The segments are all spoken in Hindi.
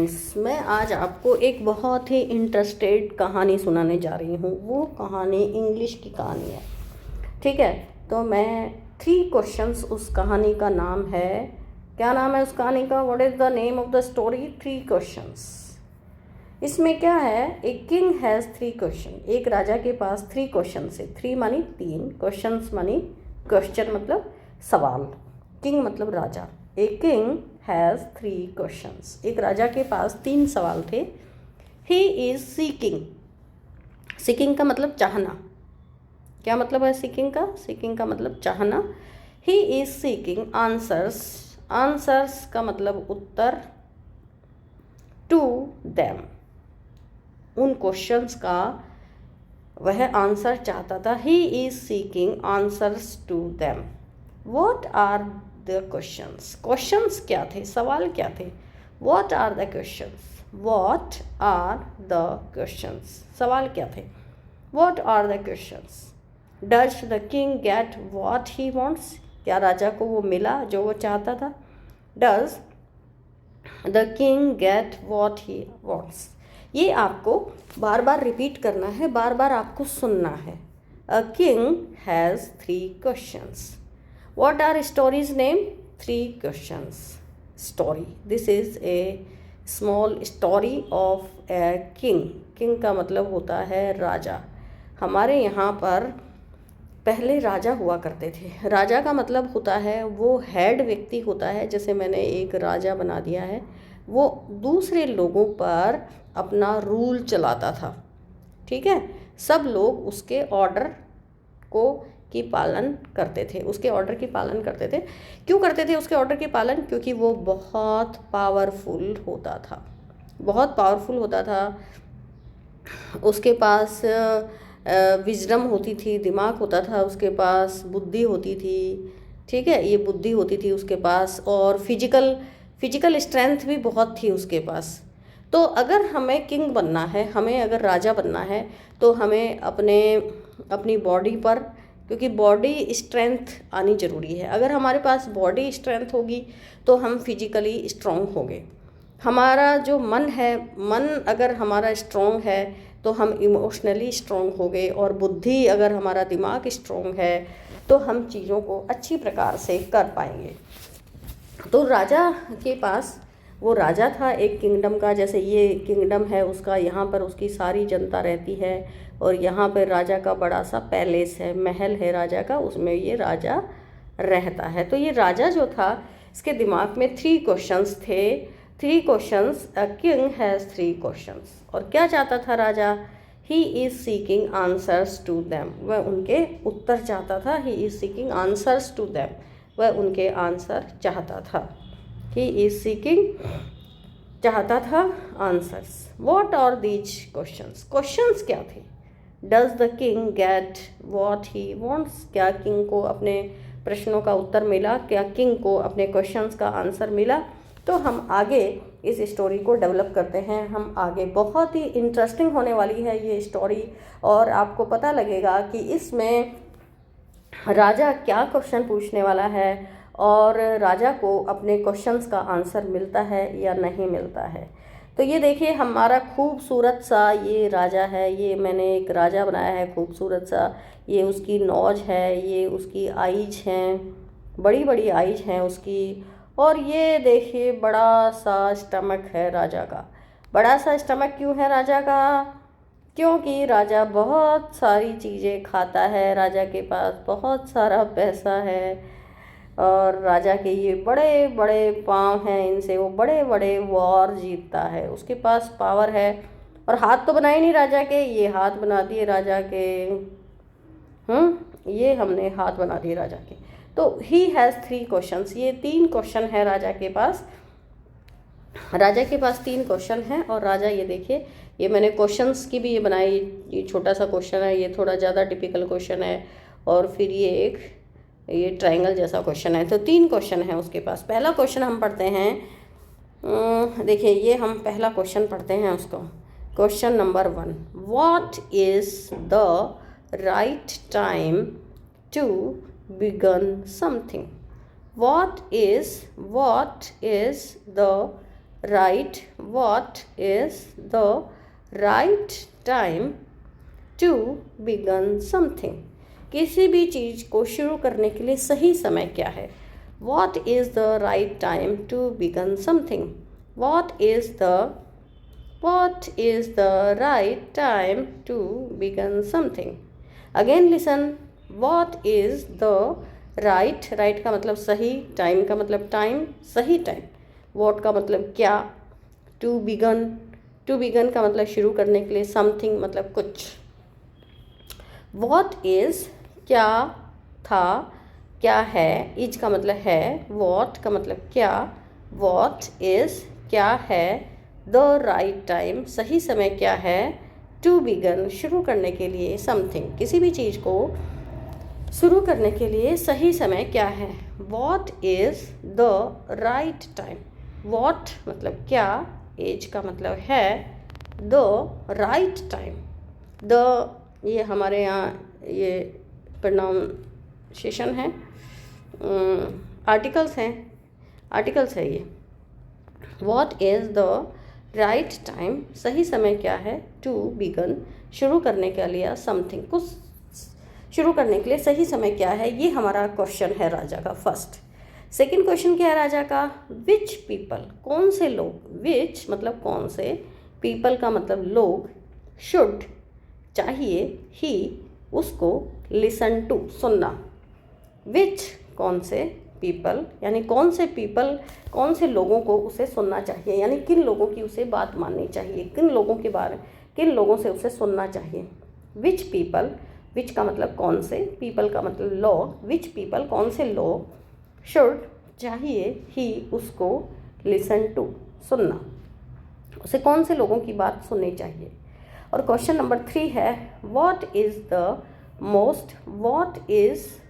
स्टूडेंट्स, मैं आज आपको एक बहुत ही इंटरेस्टेड कहानी सुनाने जा रही हूँ। वो कहानी इंग्लिश की कहानी है, ठीक है। तो मैं 3 क्वेश्चंस, उस कहानी का नाम है, क्या नाम है उस कहानी का? What is the name of the story? 3 questions. इसमें क्या है, एक किंग हैज़ 3 क्वेश्चन। एक राजा के पास 3 क्वेश्चन है। 3 मानी 3, क्वेश्चंस मानी क्वेश्चन मतलब सवाल, किंग मतलब राजा। A king has 3 questions. एक राजा के पास 3 सवाल थे। ही इज़ सीकिंग। सीकिंग का मतलब चाहना। क्या मतलब है सीकिंग का? सीकिंग का मतलब चाहना। He is seeking answers. Answers का मतलब उत्तर। टू देम, उन क्वेश्चंस का वह आंसर चाहता था। He is seeking answers to them. What are the questions? Questions क्या थे? सवाल क्या थे? What are the questions? What are the questions? सवाल क्या थे? What are the questions? Does the king get what he wants? क्या राजा को वो मिला जो वो चाहता था? Does the king get what he wants? ये आपको बार बार रिपीट करना है, बार बार आपको सुनना है। अ king has 3 questions. What are stories name? 3 questions. Story. This is a small story of a king. King का मतलब होता है राजा। हमारे यहाँ पर पहले राजा हुआ करते थे। राजा का मतलब होता है वो हेड व्यक्ति होता है। जैसे मैंने एक राजा बना दिया है, वो दूसरे लोगों पर अपना रूल चलाता था, ठीक है। सब लोग उसके ऑर्डर को की पालन करते थे, उसके ऑर्डर की पालन करते थे। क्यों करते थे उसके ऑर्डर की पालन? क्योंकि वो बहुत पावरफुल होता था, बहुत पावरफुल होता था। उसके पास विजडम होती थी, दिमाग होता था, उसके पास बुद्धि होती थी, ठीक है। ये बुद्धि होती थी उसके पास, और फिजिकल स्ट्रेंथ भी बहुत थी उसके पास। तो अगर हमें किंग बनना है, हमें अगर राजा बनना है, तो हमें अपनी बॉडी पर, क्योंकि बॉडी स्ट्रेंथ आनी ज़रूरी है। अगर हमारे पास बॉडी स्ट्रेंथ होगी तो हम फिजिकली स्ट्रॉन्ग होंगे। हमारा जो मन है, मन अगर हमारा स्ट्रॉन्ग है तो हम इमोशनली स्ट्रॉन्ग हो गए, और बुद्धि, अगर हमारा दिमाग स्ट्रॉन्ग है तो हम चीज़ों को अच्छी प्रकार से कर पाएंगे। तो राजा के पास, वो राजा था एक किंगडम का, जैसे ये किंगडम है उसका, यहाँ पर उसकी सारी जनता रहती है, और यहाँ पर राजा का बड़ा सा पैलेस है, महल है राजा का, उसमें ये राजा रहता है। तो ये राजा जो था, इसके दिमाग में 3 क्वेश्चंस थे। 3 questions. A king has 3 questions. और क्या चाहता था राजा? He is seeking answers to them. वह उनके उत्तर चाहता था। He is seeking answers to them. वह उनके आंसर चाहता था। ही इज़ सीकिंग, चाहता था answers. What are these questions? Questions क्या थे? Does the king get what he wants? क्या किंग को अपने प्रश्नों का उत्तर मिला? क्या किंग को अपने क्वेश्चंस का आंसर मिला? तो हम आगे इस स्टोरी को डेवलप करते हैं। हम आगे, बहुत ही इंटरेस्टिंग होने वाली है ये स्टोरी, और आपको पता लगेगा कि इसमें राजा क्या क्वेश्चन पूछने वाला है, और राजा को अपने क्वेश्चंस का आंसर मिलता है या नहीं मिलता है। तो ये देखिए, हमारा खूबसूरत सा ये राजा है। ये मैंने एक राजा बनाया है खूबसूरत सा। ये उसकी नौज है, ये उसकी आइज हैं, बड़ी बड़ी आइज हैं उसकी। और ये देखिए, बड़ा सा स्टमक है राजा का। बड़ा सा स्टमक क्यों है राजा का? क्योंकि राजा बहुत सारी चीज़ें खाता है, राजा के पास बहुत सारा पैसा है, और राजा के ये बड़े बड़े पाँव हैं, इनसे वो बड़े बड़े वॉर जीतता है। उसके पास पावर है। और हाथ तो बनाए नहीं राजा के, ये हाथ बना दिए राजा के। ये हमने हाथ बना दिए राजा के। तो ही हैज़ 3 क्वेश्चंस। ये 3 क्वेश्चन है राजा के पास। राजा के पास 3 क्वेश्चन हैं, और राजा, ये देखिए, ये मैंने क्वेश्चंस की भी ये बनाई। ये छोटा सा क्वेश्चन है, ये थोड़ा ज़्यादा टिपिकल क्वेश्चन है, और फिर ये ट्रायंगल जैसा क्वेश्चन है। तो 3 क्वेश्चन है उसके पास। पहला क्वेश्चन हम पढ़ते हैं। देखिए, ये हम पहला क्वेश्चन पढ़ते हैं उसको। Question number 1, what is the right time to begin something? What is the right what is the right time to begin something. किसी भी चीज़ को शुरू करने के लिए सही समय क्या है? What is the right time to begin something? What is the right time to begin something? Again listen. What is the right? Right का मतलब सही, time का मतलब time, सही time. What का मतलब क्या, to begin का मतलब शुरू करने के लिए, something मतलब कुछ. What is क्या था, क्या है, इज का मतलब है, वॉट का मतलब क्या, वॉट इज क्या है, द राइट टाइम सही समय क्या है, टू बिगन शुरू करने के लिए, समथिंग किसी भी चीज़ को शुरू करने के लिए सही समय क्या है, what is the right time, what मतलब क्या, एज का मतलब है, द राइट टाइम, द ये हमारे यहाँ ये प्रोनाउंसिएशन है, आर्टिकल्स है ये. What is the right time सही समय क्या है, टू बिगन शुरू करने के लिए, समथिंग कुछ शुरू करने के लिए सही समय क्या है. ये हमारा क्वेश्चन है राजा का फर्स्ट. सेकंड क्वेश्चन क्या है राजा का, विच पीपल कौन से लोग, विच मतलब कौन से, पीपल का मतलब लोग, शुड चाहिए, ही उसको, लिसन टू सुनना. विच कौन से, पीपल यानी कौन से पीपल कौन से लोगों को उसे सुनना चाहिए, यानी किन लोगों की उसे बात माननी चाहिए, किन लोगों से उसे सुनना चाहिए. विच पीपल, विच का मतलब कौन से, पीपल का मतलब लोग, विच पीपल कौन से लोग, शुड चाहिए, ही उसको, लिसन टू सुनना, उसे कौन से लोगों की बात सुननी चाहिए. और क्वेश्चन नंबर 3 है, what is the most,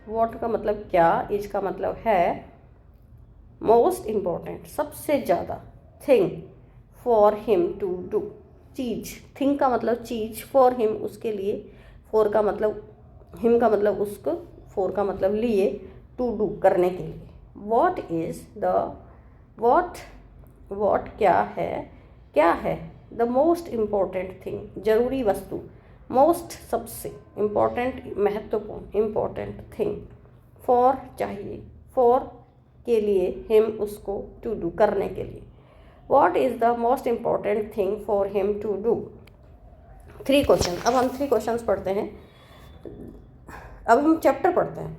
what का मतलब क्या, इज का मतलब है, मोस्ट इम्पॉर्टेंट सबसे ज़्यादा, thing for him to do चीज़, थिंग का मतलब चीज़, फॉर हिम उसके लिए, फॉर का मतलब हिम का मतलब उसको, फॉर का मतलब लिए, टू डू करने के लिए. व्हाट इज़ द, व्हाट क्या है, द मोस्ट इम्पॉर्टेंट थिंग जरूरी वस्तु, मोस्ट सबसे, इम्पॉर्टेंट महत्वपूर्ण, इम्पॉर्टेंट थिंग, फॉर चाहिए, फॉर के लिए, हिम उसको, टू डू करने के लिए. What is the most important thing for him to do. 3 question. अब हम 3 क्वेश्चंस पढ़ते हैं. अब हम चैप्टर पढ़ते हैं.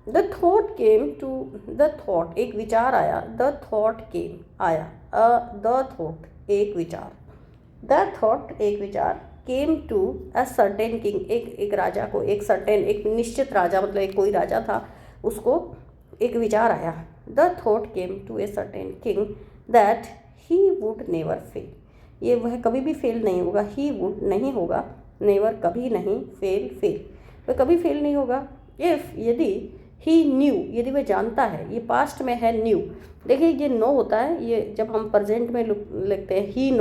The thought came to, the thought एक विचार आया, द थॉट केम आया, द थॉट एक विचार, द थॉट एक विचार, came to a certain king एक राजा को, एक सर्टेन एक निश्चित राजा मतलब एक कोई राजा था उसको एक विचार आया. The thought came to a certain king that he would never fail, ये वह कभी भी फेल नहीं होगा, ही वुड नहीं होगा, नेवर कभी नहीं, फेल वह कभी फेल नहीं होगा. इफ़ यदि, ही न्यू यदि वह जानता है, ये पास्ट में है न्यू, देखिए ये नो होता है, ये जब हम प्रेजेंट में लिखते हैं ही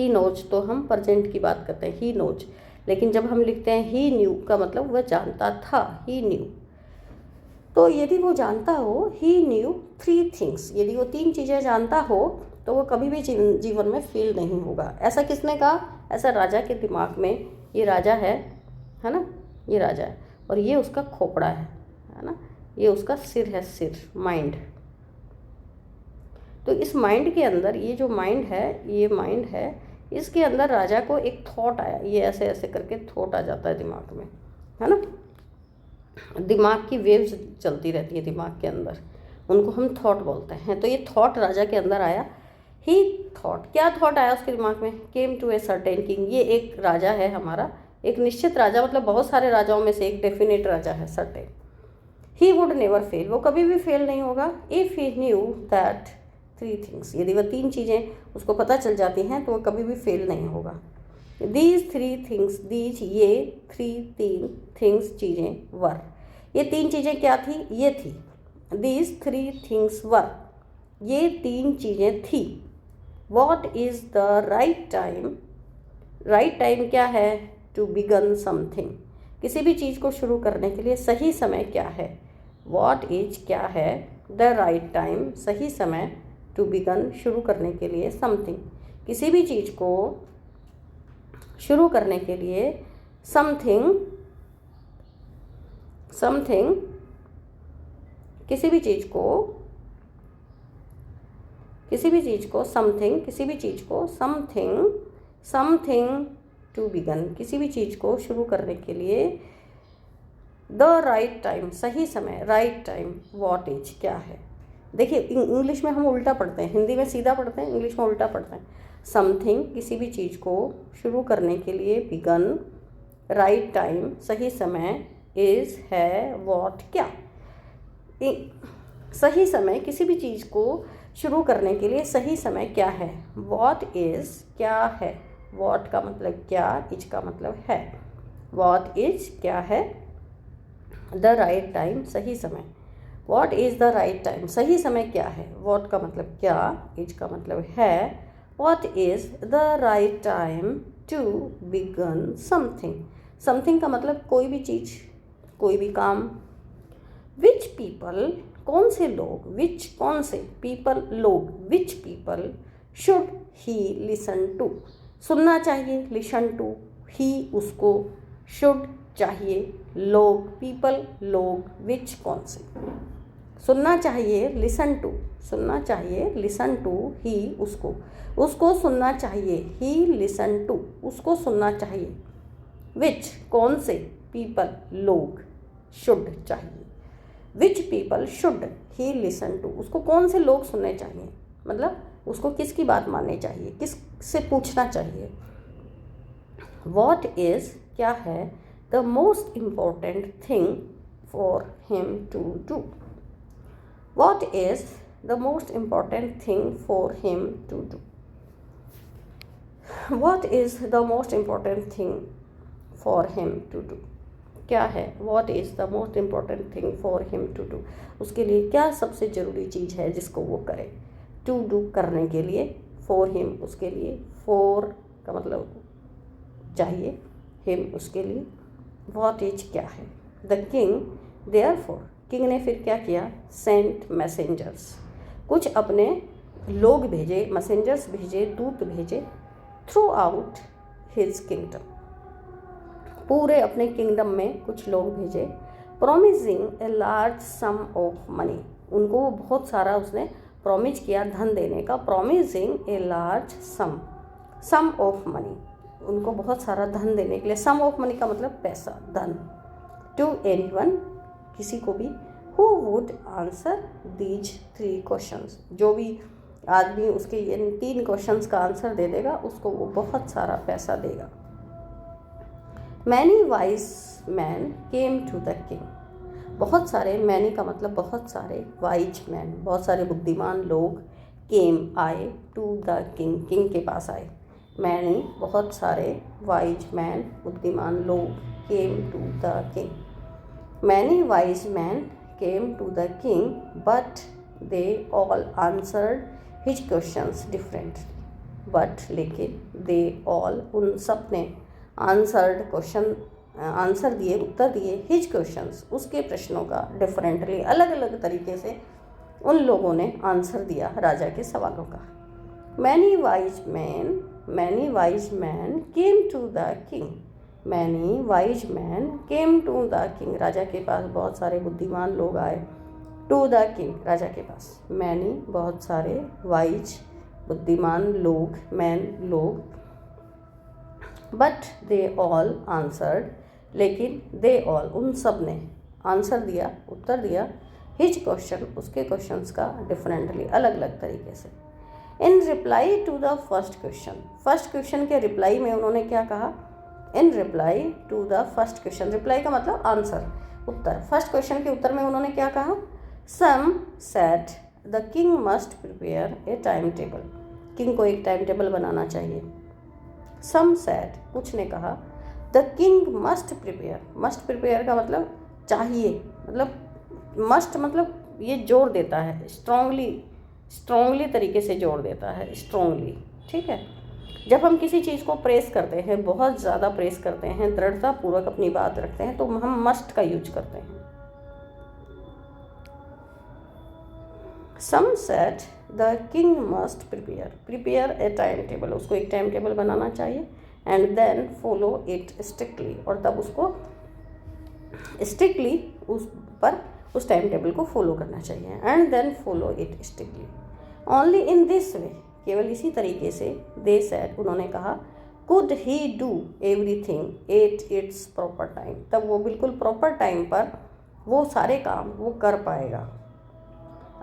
नोज तो हम प्रेजेंट की बात करते हैं, ही नोज. लेकिन जब हम लिखते हैं ही न्यू का मतलब वह जानता था, ही न्यू. तो यदि वो जानता हो, ही न्यू 3 थिंग्स, यदि वो 3 चीज़ें जानता हो तो वो कभी भी जीवन में फेल नहीं होगा. ऐसा किसने कहा, ऐसा राजा के दिमाग में, ये राजा है ना, ये राजा है और ये उसका खोपड़ा है ना, ये उसका सिर है, सिर माइंड. तो इस माइंड के अंदर, ये जो माइंड है, इसके अंदर राजा को एक थॉट आया, ये ऐसे ऐसे करके थॉट आ जाता है दिमाग में, है ना, दिमाग की वेव्स चलती रहती है दिमाग के अंदर, उनको हम थॉट बोलते हैं. तो ये थॉट राजा के अंदर आया, ही थॉट, क्या थॉट आया उसके दिमाग में, came to a certain king, ये एक राजा है हमारा, एक निश्चित राजा मतलब बहुत सारे राजाओं में से एक डेफिनेट राजा है, certain. He would never fail, वो कभी भी फेल नहीं होगा. If he knew that 3 things, यदि वह 3 चीज़ें उसको पता चल जाती हैं तो वो कभी भी फेल नहीं होगा. दीज 3 थिंग्स, दीज ये 3 थिंग्स चीज़ें, वर ये 3 चीज़ें क्या थी, ये थी. दीज 3 थिंग्स वर, ये 3 चीज़ें थी. What is the right time, right time क्या है, टू बिगन समथिंग, किसी भी चीज़ को शुरू करने के लिए सही समय क्या है. वॉट इज क्या है, द राइट टाइम, सही समय, टू बिगन, शुरू करने के लिए, समथिंग, किसी भी चीज़ को शुरू करने के लिए, समथिंग, किसी भी चीज़ को समथिंग टू बिगन, किसी भी चीज़ को शुरू करने के लिए, द राइट टाइम, सही समय, राइट टाइम, व्हाट इज, क्या है। देखिए इंग्लिश में हम उल्टा पढ़ते हैं, हिंदी में सीधा पढ़ते हैं, इंग्लिश में उल्टा पढ़ते हैं। समथिंग, किसी भी चीज़ को शुरू करने के लिए, बिगन, राइट टाइम, सही समय, इज, है, व्हाट, क्या। सही समय, किसी भी चीज़ को शुरू करने के लिए सही समय क्या है, व्हाट इज़, क्या है, व्हाट का मतलब क्या, इज का मतलब है, व्हाट इज, क्या है, द राइट टाइम, सही समय, what is the right time, सही समय क्या है, व्हाट का मतलब क्या, इज का मतलब है, what is the right time to begin something, something का मतलब कोई भी चीज़, कोई भी काम। विच पीपल, कौन से लोग, विच कौन से, पीपल लोग, which people should he listen to, सुनना चाहिए, लिसन टू, ही उसको, शुड चाहिए, लोग, पीपल लोग, विच कौन से, सुनना चाहिए, लिसन टू, सुनना चाहिए, लिसन टू, ही उसको, उसको सुनना चाहिए, ही लिसन टू, उसको सुनना चाहिए, विच कौन से, पीपल लोग, शुड चाहिए, which people should he listen to, उसको कौन से लोग सुनने चाहिए, मतलब उसको किसकी बात माननी चाहिए, किस से पूछना चाहिए। व्हाट इज़, क्या है, the most important thing for him to do, what is the most important thing for him to do, what is the most important thing for him to do, क्या है, what is the most important thing for him to do, उसके लिए क्या सबसे ज़रूरी चीज़ है जिसको वो करे, टू डू करने के लिए, फॉर हिम उसके लिए, फॉर का मतलब चाहिए, हिम उसके लिए, व्हाट इज क्या है, द किंग देयरफॉर, किंग ने फिर क्या किया, सेंट मैसेंजर्स, कुछ अपने लोग भेजे, मैसेंजर्स भेजे, दूत भेजे, थ्रू आउट हिज किंगडम, पूरे अपने किंगडम में कुछ लोग भेजे, promising a large some of money, उनको बहुत सारा उसने प्रॉमिस किया धन देने का, promising a large some of money, उनको बहुत सारा धन देने के लिए, सम ऑफ मनी का मतलब पैसा, धन, टू एनीवन, किसी को भी, who would answer these 3 questions, जो भी आदमी उसके ये 3 क्वेश्चंस का आंसर दे देगा उसको वो बहुत सारा पैसा देगा। Many wise man came to the king, बहुत सारे, मैनी का मतलब बहुत सारे, वाइज मैन बहुत सारे बुद्धिमान लोग, केम आए, टू द किंग किंग के पास आए, मैनी बहुत सारे, वाइज मैन बुद्धिमान लोग, came to the king, many wise man came to the king but they all answered his questions differently, but लेकिन दे ऑल उन सब ने आंसर्ड क्वेश्चन आंसर दिए, उत्तर दिए, हिज क्वेश्चंस उसके प्रश्नों का, डिफरेंटली अलग अलग तरीके से उन लोगों ने आंसर दिया राजा के सवालों का। Many wise man came to the king, many wise man came to the king, राजा के पास बहुत सारे बुद्धिमान लोग आए, टू द किंग राजा के पास, मैनी बहुत सारे, वाइज बुद्धिमान लोग, मैन लोग, बट दे ऑल आंसर्ड, लेकिन दे ऑल उन सब ने आंसर दिया, उत्तर दिया, हिज क्वेश्चन उसके क्वेश्चंस का, डिफरेंटली अलग अलग तरीके से। In reply to the first question के रिप्लाई में उन्होंने क्या कहा, in reply to the first question, reply का मतलब आंसर, उत्तर, फर्स्ट क्वेश्चन के उत्तर में उन्होंने क्या कहा, some said the king must prepare a time table, king को एक टाइम टेबल बनाना चाहिए। सम सेड, कुछ ने कहा, द किंग मस्ट प्रिपेयर का मतलब चाहिए, मतलब मस्ट मतलब ये जोर देता है, स्ट्रॉन्गली तरीके से जोर देता है, स्ट्रॉन्गली, ठीक है। जब हम किसी चीज़ को प्रेस करते हैं, बहुत ज़्यादा प्रेस करते हैं, दृढ़तापूर्वक अपनी बात रखते हैं, तो हम मस्ट का यूज करते हैं। Some said the king must prepare a time table, उसको एक टाइम टेबल बनाना चाहिए, and then follow it strictly, और तब उसको स्ट्रिक्टली उस टाइम टेबल को फॉलो करना चाहिए, and then follow it strictly only in this way, केवल इसी तरीके से, दे सेड, उन्होंने कहा, could he do everything at its proper time, तब वो बिल्कुल प्रॉपर टाइम पर वो सारे काम वो कर पाएगा।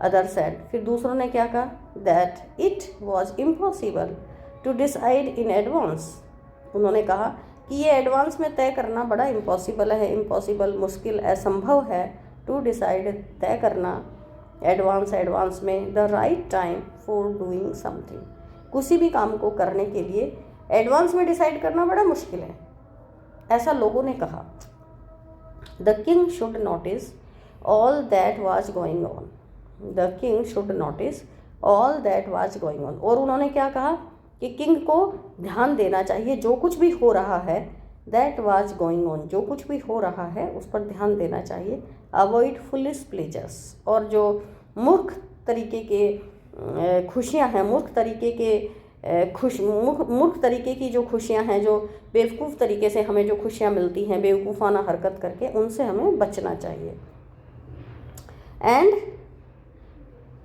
अदर सेड, फिर दूसरों ने क्या कहा, that it was impossible to decide in advance, उन्होंने कहा कि ये एडवांस में तय करना बड़ा इम्पॉसिबल है, इम्पॉसिबल मुश्किल, असंभव है, टू डिसाइड तय करना एडवांस में, the right time for doing something, किसी भी काम को करने के लिए एडवांस में डिसाइड करना बड़ा मुश्किल है, ऐसा लोगों ने कहा। The king should notice all that was going on, the king should notice all that was going on, और उन्होंने क्या कहा कि किंग को ध्यान देना चाहिए जो कुछ भी हो रहा है, दैट वाज गोइंग ऑन, जो कुछ भी हो रहा है उस पर ध्यान देना चाहिए, अवॉइड फुलिश प्लेजर्स, और जो मूर्ख तरीके के खुशियाँ हैं, मूर्ख तरीके की जो खुशियाँ हैं, जो बेवकूफ़ तरीके से हमें जो खुशियाँ मिलती हैं बेवकूफ़ाना हरकत करके, उनसे हमें बचना चाहिए। एंड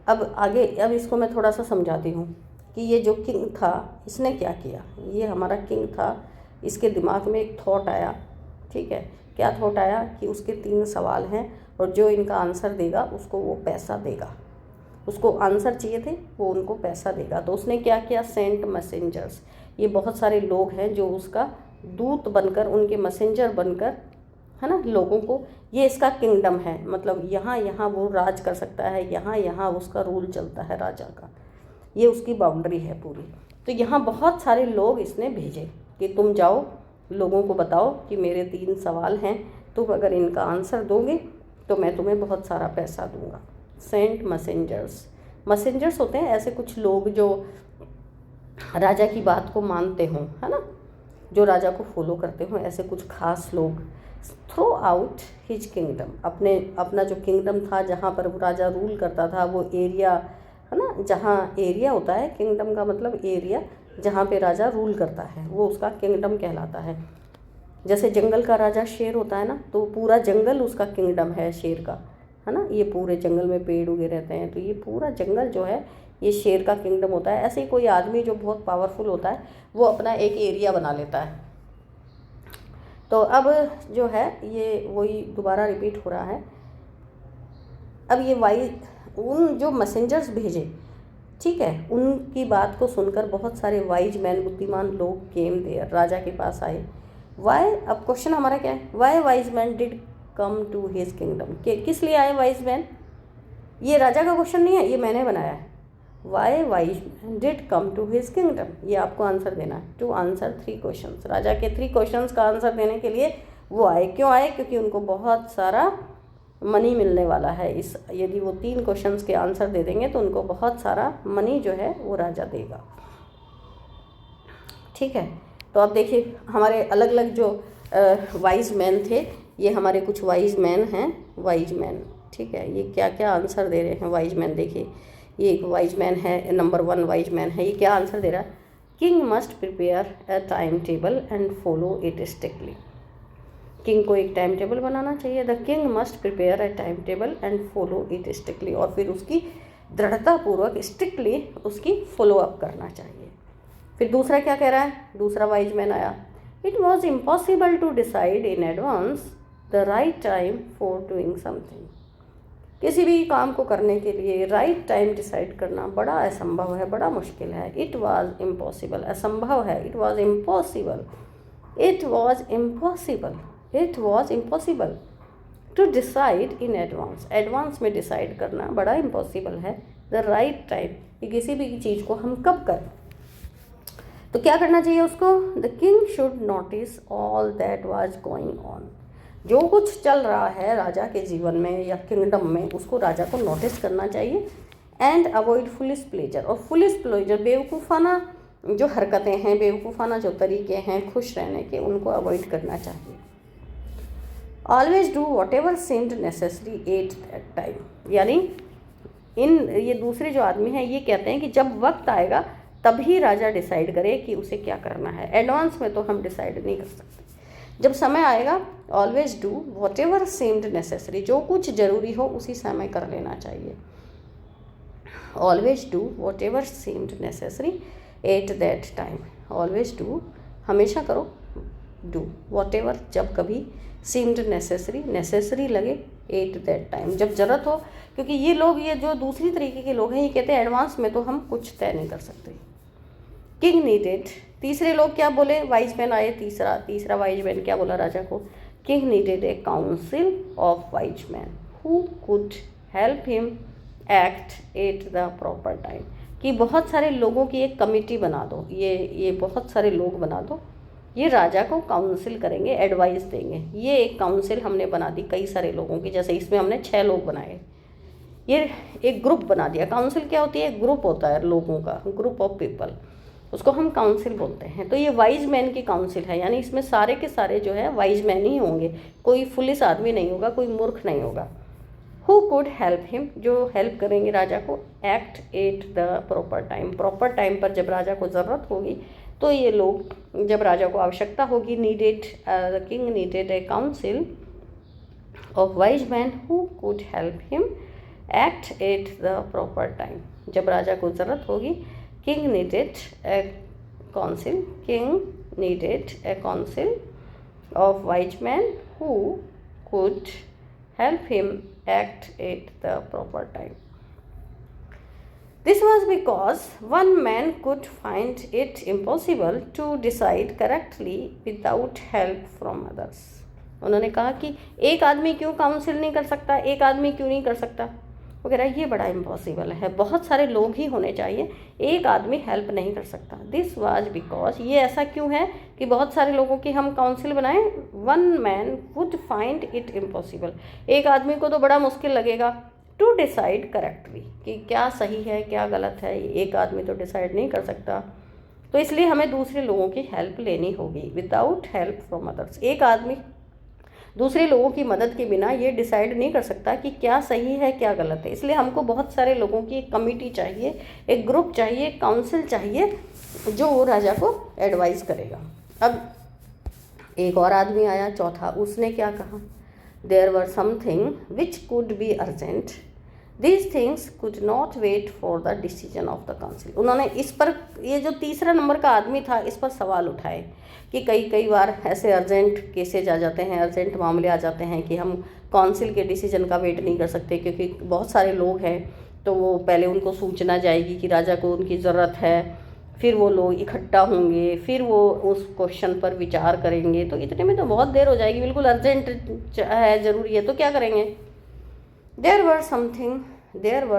अब इसको मैं थोड़ा सा समझाती हूँ कि ये जो किंग था इसने क्या किया। ये हमारा किंग था, इसके दिमाग में एक थॉट आया, ठीक है, क्या थॉट आया कि उसके 3 सवाल हैं और जो इनका आंसर देगा उसको वो पैसा देगा, उसको आंसर चाहिए थे, वो उनको पैसा देगा। तो उसने क्या किया, सेंट मैसेंजर्स, ये बहुत सारे लोग हैं जो उसका दूत बनकर, उनके मैसेंजर बनकर, है ना, लोगों को, ये इसका किंगडम है, मतलब यहाँ वो राज कर सकता है, यहाँ उसका रूल चलता है राजा का, ये उसकी बाउंड्री है पूरी। तो यहाँ बहुत सारे लोग इसने भेजे कि तुम जाओ, लोगों को बताओ कि मेरे 3 सवाल हैं, तुम अगर इनका आंसर दोगे तो मैं तुम्हें बहुत सारा पैसा दूंगा। सेंट मैसेंजर्स होते हैं ऐसे कुछ लोग जो राजा की बात को मानते हों, है ना, जो राजा को फॉलो करते हों, ऐसे कुछ खास लोग थ्रू आउट हिज किंगडम, अपना जो किंगडम था जहाँ पर राजा रूल करता था, वो एरिया, है ना, जहाँ एरिया होता है, किंगडम का मतलब एरिया जहाँ पे राजा रूल करता है, वो उसका किंगडम कहलाता है। जैसे जंगल का राजा शेर होता है ना, तो पूरा जंगल उसका किंगडम है शेर का, है ना, ये पूरे जंगल में पेड़ उगे रहते हैं, तो ये पूरा जंगल जो है ये शेर का किंगडम होता है। ऐसे ही कोई आदमी जो बहुत पावरफुल होता है वो अपना एक एरिया बना लेता है। तो अब जो है ये वही दोबारा रिपीट हो रहा है। अब ये उन जो मैसेंजर्स भेजे, ठीक है, उनकी बात को सुनकर बहुत सारे वाइज मैन, बुद्धिमान लोग केम देयर, राजा के पास आए। वाई, अब क्वेश्चन हमारा क्या है, why wise man did come to his kingdom, किस लिए आए वाइज मैन, ये राजा का क्वेश्चन नहीं है, ये मैंने बनाया है। Why wise man did come to his kingdom, ये आपको आंसर देना है, टू आंसर 3 क्वेश्चंस, राजा के 3 क्वेश्चंस का आंसर देने के लिए वो आए। क्यों आए, क्योंकि उनको बहुत सारा मनी मिलने वाला है, यदि वो 3 क्वेश्चंस के आंसर दे देंगे तो उनको बहुत सारा मनी जो है वो राजा देगा, ठीक है। तो आप देखिए हमारे अलग अलग जो वाइज मैन थे, ये हमारे कुछ वाइज मैन हैं, वाइज मैन, ठीक है, ये क्या क्या आंसर दे रहे हैं वाइज मैन। देखिए ये एक वाइज मैन है, नंबर 1 वाइज मैन है, ये क्या आंसर दे रहा है, king must prepare a time table and follow it strictly, king को एक टाइम टेबल बनाना चाहिए, the king must prepare a time table and follow it strictly, और फिर उसकी दृढ़तापूर्वक स्ट्रिक्टली उसकी फॉलो अप करना चाहिए। फिर दूसरा क्या कह रहा है, दूसरा वाइज मैन आया, it was impossible to decide in advance the right time for doing something, किसी भी काम को करने के लिए राइट टाइम डिसाइड करना बड़ा असंभव है, बड़ा मुश्किल है। इट वॉज इम्पॉसिबल, असंभव है, it was impossible, it was impossible, it was impossible to decide in advance, advance में डिसाइड करना बड़ा इम्पॉसिबल है। द राइट टाइम, कि किसी भी चीज़ को हम कब करें, तो क्या करना चाहिए उसको, the king should notice all that was going on, जो कुछ चल रहा है राजा के जीवन में या किंगडम में उसको राजा को नोटिस करना चाहिए। एंड अवॉइड फुलिश प्लेजर, और फुलिश प्लेजर बेवकूफ़ाना जो हरकतें हैं, बेवकूफ़ाना जो तरीके हैं खुश रहने के, उनको अवॉइड करना चाहिए। Always do whatever seemed necessary at that time, यानी ये दूसरे जो आदमी हैं ये कहते हैं कि जब वक्त आएगा तभी राजा डिसाइड करे कि उसे क्या करना है, एडवांस में तो हम डिसाइड नहीं कर सकते। जब समय आएगा, always do whatever seemed necessary, जो कुछ ज़रूरी हो उसी समय कर लेना चाहिए। Always do whatever seemed necessary at that time, always do हमेशा करो, डू वॉट एवर जब कभी, सीम्ड नेसेसरी लगे, एट दैट टाइम जब ज़रूरत हो। क्योंकि ये लोग, ये जो दूसरी तरीके के लोग हैं, ये कहते हैं एडवांस में तो हम कुछ तय नहीं कर सकते। किंग नीडेड, तीसरे लोग क्या बोले, वाइज मैन आए, तीसरा वाइज मैन क्या बोला राजा को, king needed A council of wise man who could help him act at the proper time, कि बहुत सारे लोगों की एक कमिटी बना दो, ये बहुत सारे लोग बना दो, ये राजा को काउंसिल करेंगे, एडवाइस देंगे। ये एक काउंसिल हमने बना दी कई सारे लोगों की, जैसे इसमें हमने 6 लोग बनाए, ये एक ग्रुप बना दिया। काउंसिल क्या होती है, ग्रुप होता है लोगों का, ग्रुप ऑफ पीपल, उसको हम काउंसिल बोलते हैं। तो ये वाइज मैन की काउंसिल है, यानी इसमें सारे के सारे जो है वाइज मैन ही होंगे, कोई फुलिस आदमी नहीं होगा, कोई मूर्ख नहीं होगा। हु कुड हेल्प हिम, जो हेल्प करेंगे राजा को, act at the proper time, proper time पर जब राजा को ज़रूरत होगी तो ये लोग, जब राजा को आवश्यकता होगी, needed the king needed A council of wise man who could help him act at the proper time, जब राजा को ज़रूरत होगी, king needed A council of wise man who could help him act at the proper time. This was because one man could find it impossible to decide correctly without help from others. उन्होंने कहा कि एक आदमी क्यों काउंसिल नहीं कर सकता, एक आदमी क्यों नहीं कर सकता वगैरह, ये बड़ा इम्पॉसिबल है, बहुत सारे लोग ही होने चाहिए, एक आदमी हेल्प नहीं कर सकता। दिस वाज बिकॉज, ये ऐसा क्यों है कि बहुत सारे लोगों की हम काउंसिल बनाएं, one man would find it impossible, एक आदमी को तो बड़ा मुश्किल लगेगा, टू डिसाइड करेक्टली, कि क्या सही है क्या गलत है, एक आदमी तो डिसाइड नहीं कर सकता, तो इसलिए हमें दूसरे लोगों की हेल्प लेनी होगी। विदाउट हेल्प फ्रॉम अदर्स, एक आदमी दूसरे लोगों की मदद के बिना ये डिसाइड नहीं कर सकता कि क्या सही है क्या गलत है, इसलिए हमको बहुत सारे लोगों की एक कमिटी चाहिए, एक ग्रुप चाहिए, एक काउंसिल चाहिए, जो राजा को एडवाइस करेगा। अब एक और आदमी आया, चौथा, उसने क्या कहा, there were something which could be urgent, these things could not wait for the decision of the council. उन्होंने इस पर, ये जो तीसरा नंबर का आदमी था, इस पर सवाल उठाए कि कई बार ऐसे अर्जेंट केसेज आ जाते हैं, अर्जेंट मामले आ जाते हैं कि हम काउंसिल के डिसीजन का वेट नहीं कर सकते, क्योंकि बहुत सारे लोग हैं, तो वो पहले उनको सूचना जाएगी कि राजा को उनकी ज़रूरत है, फिर वो लोग इकट्ठा होंगे, फिर वो उस क्वेश्चन पर विचार करेंगे, तो इतने में तो बहुत देर हो जाएगी, बिल्कुल अर्जेंट है, ज़रूरी है, तो क्या करेंगे। देयर वर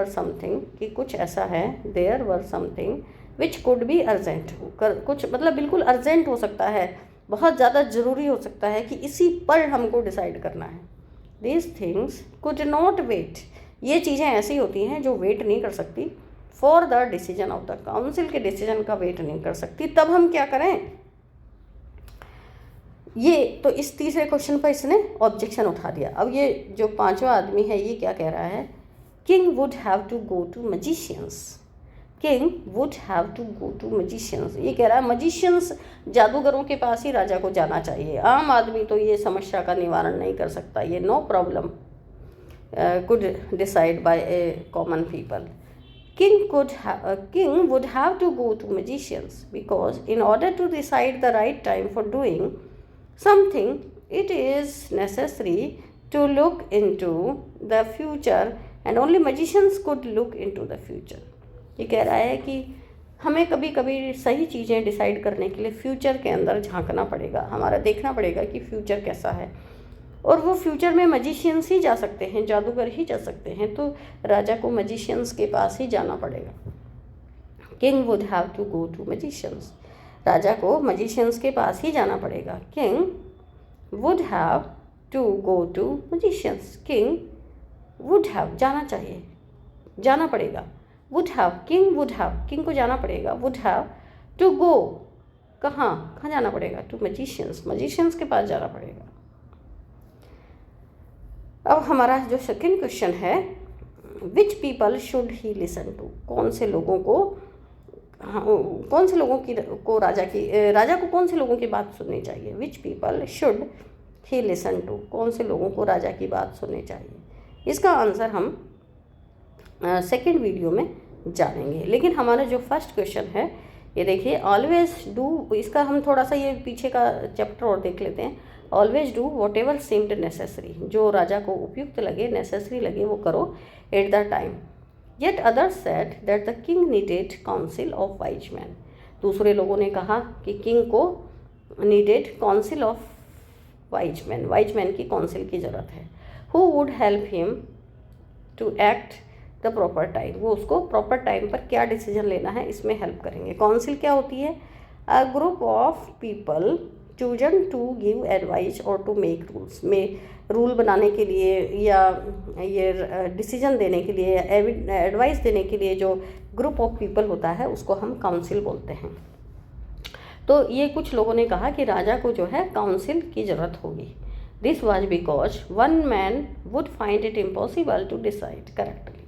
समथिंग कि कुछ ऐसा है, there were something which could be urgent, कुछ मतलब बिल्कुल अर्जेंट हो सकता है, बहुत ज़्यादा ज़रूरी हो सकता है कि इसी पर हमको डिसाइड करना है। These things could not wait, ये चीज़ें ऐसी होती हैं जो वेट नहीं कर सकती, for the decision of the council के डिसीजन का वेट नहीं कर सकती, तब हम क्या करें। ये तो इस तीसरे क्वेश्चन पर इसने ऑब्जेक्शन उठा दिया। अब ये जो पांचवा आदमी है ये क्या कह रहा है, king would have to go to magicians, king would have to go to magicians, ये कह रहा है मजिशियंस, जादूगरों के पास ही राजा को जाना चाहिए, आम आदमी तो ये समस्या का निवारण नहीं कर सकता, ये no problem could decide by a common people. King would have to go to magicians because in order to decide the right time for doing something, it is necessary to look into the future and only magicians could look into the future. ये कह रहा है कि हमें कभी कभी सही चीज़ें डिसाइड करने के लिए फ्यूचर के अंदर झांकना पड़ेगा, हमारा देखना पड़ेगा कि फ्यूचर कैसा है, और वो फ्यूचर में मजिशियंस ही जा सकते हैं, जादूगर ही जा सकते हैं, तो राजा को मजिशियंस के पास ही जाना पड़ेगा। King would have to go to magicians, राजा को मजिशियंस के पास ही जाना पड़ेगा। King would have to go to magicians, king would have जाना चाहिए, जाना पड़ेगा, would have, king would have, king को जाना पड़ेगा, वुड हैव टू गो, कहाँ जाना पड़ेगा, टू मजिशियंस, मजिशियंस के पास जाना पड़ेगा। अब हमारा जो सेकंड क्वेश्चन है, which people should he listen to, कौन से लोगों को राजा को कौन से लोगों की बात सुननी चाहिए। Which people should he listen to, कौन से लोगों को राजा की बात सुननी चाहिए। इसका आंसर हम सेकंड वीडियो में जानेंगे। लेकिन हमारा जो फर्स्ट क्वेश्चन है ये देखिए, ऑलवेज डू, इसका हम थोड़ा सा ये पीछे का चैप्टर और देख लेते हैं। Always do whatever seemed necessary, जो राजा को उपयुक्त लगे, नेसेसरी लगे, वो करो at the time. Yet others said that the king needed council of wise man, दूसरे लोगों ने कहा कि किंग को needed council of wise man की काउंसिल की ज़रूरत है। Who would help him to act the proper time, वो उसको प्रॉपर टाइम पर क्या डिसीजन लेना है इसमें हेल्प करेंगे। काउंसिल क्या होती है? A group of people chosen to give advice और टू मेक रूल्स, में रूल बनाने के लिए या ये डिसीजन देने के लिए, एडवाइस देने के लिए जो ग्रुप ऑफ पीपल होता है उसको हम काउंसिल बोलते हैं। तो ये कुछ लोगों ने कहा कि राजा को जो है काउंसिल की ज़रूरत होगी। This was because one man would find it impossible to decide correctly,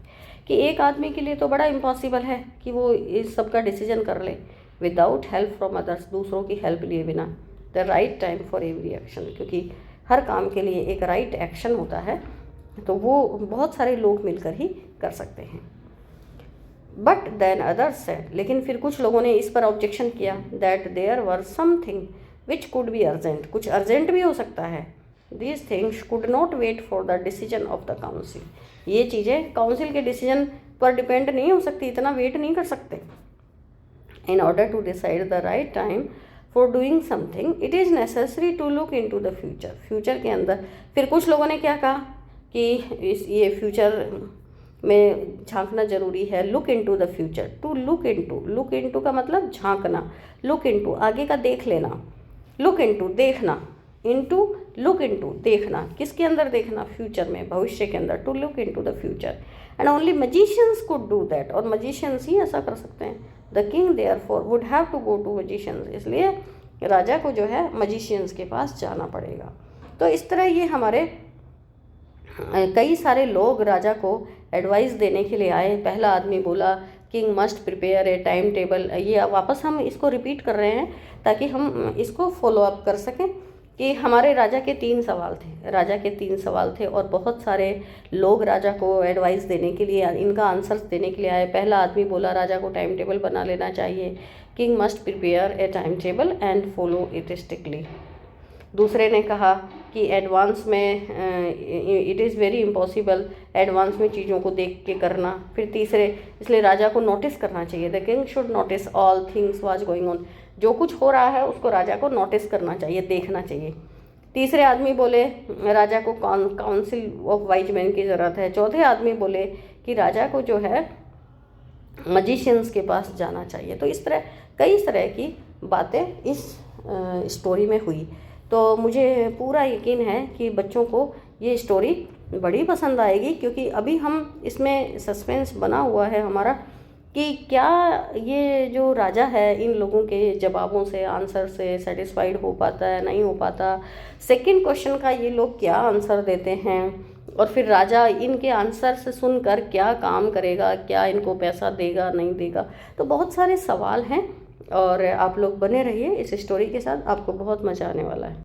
कि एक आदमी के लिए तो बड़ा इम्पॉसिबल है कि वो इस सब का डिसीजन कर ले विदाउट हेल्प फ्रॉम अदर्स, दूसरों की हेल्प लिए बिना। The right time for every action, क्योंकि हर काम के लिए एक राइट एक्शन होता है, तो वो बहुत सारे लोग मिलकर ही कर सकते हैं। बट देन अदर्स सेड, लेकिन फिर कुछ लोगों ने इस पर ऑब्जेक्शन किया, that there were something which could be urgent, कुछ अर्जेंट भी हो सकता है। These things could not wait for the decision of the council, ये चीज़ें काउंसिल के डिसीजन पर डिपेंड नहीं हो सकती, इतना वेट नहीं कर सकते। In order to decide the right time for doing something it is necessary to look into the future, future के अंदर फिर कुछ लोगों ने क्या कहा कि ये फ्यूचर में झांकना ज़रूरी है। Look into the future, to look into का मतलब झांकना, लुक इन टू आगे का देख लेना, लुक इन टू देखना, इनटू लुक इनटू देखना, किसके अंदर देखना? फ्यूचर में, भविष्य के अंदर। To look into the future and only magicians could do that, और मजिशियंस ही ऐसा कर सकते हैं। The king therefore would have to go to magicians, इसलिए राजा को जो है मजिशियंस के पास जाना पड़ेगा। तो इस तरह ये हमारे कई सारे लोग राजा को एडवाइस देने के लिए आए। पहला आदमी बोला king must prepare a time table, ये वापस हम इसको रिपीट कर रहे हैं ताकि हम इसको फॉलो अप कर सकें कि हमारे राजा के 3 सवाल थे, राजा के 3 सवाल थे और बहुत सारे लोग राजा को एडवाइस देने के लिए, इनका आंसर्स देने के लिए आए। पहला आदमी बोला राजा को टाइम टेबल बना लेना चाहिए, king must prepare a time table and follow it strictly. दूसरे ने कहा कि एडवांस में it is very impossible, advance में चीज़ों को देख के करना। फिर तीसरे, इसलिए राजा को नोटिस करना चाहिए, the king should notice all things was going on, जो कुछ हो रहा है उसको राजा को नोटिस करना चाहिए, देखना चाहिए। तीसरे आदमी बोले राजा को काउंसिल ऑफ वाइज मैन की ज़रूरत है। चौथे आदमी बोले कि राजा को जो है मजिशियंस के पास जाना चाहिए। तो इस तरह कई तरह की बातें इस स्टोरी में हुई। तो मुझे पूरा यकीन है कि बच्चों को ये स्टोरी बड़ी पसंद आएगी, क्योंकि अभी हम इसमें सस्पेंस बना हुआ है हमारा कि क्या ये जो राजा है इन लोगों के जवाबों से, आंसर से सेटिस्फाइड हो पाता है, नहीं हो पाता। सेकंड क्वेश्चन का ये लोग क्या आंसर देते हैं, और फिर राजा इनके आंसर से सुनकर क्या काम करेगा, क्या इनको पैसा देगा, नहीं देगा। तो बहुत सारे सवाल हैं और आप लोग बने रहिए इस स्टोरी के साथ, आपको बहुत मज़ा आने वाला है।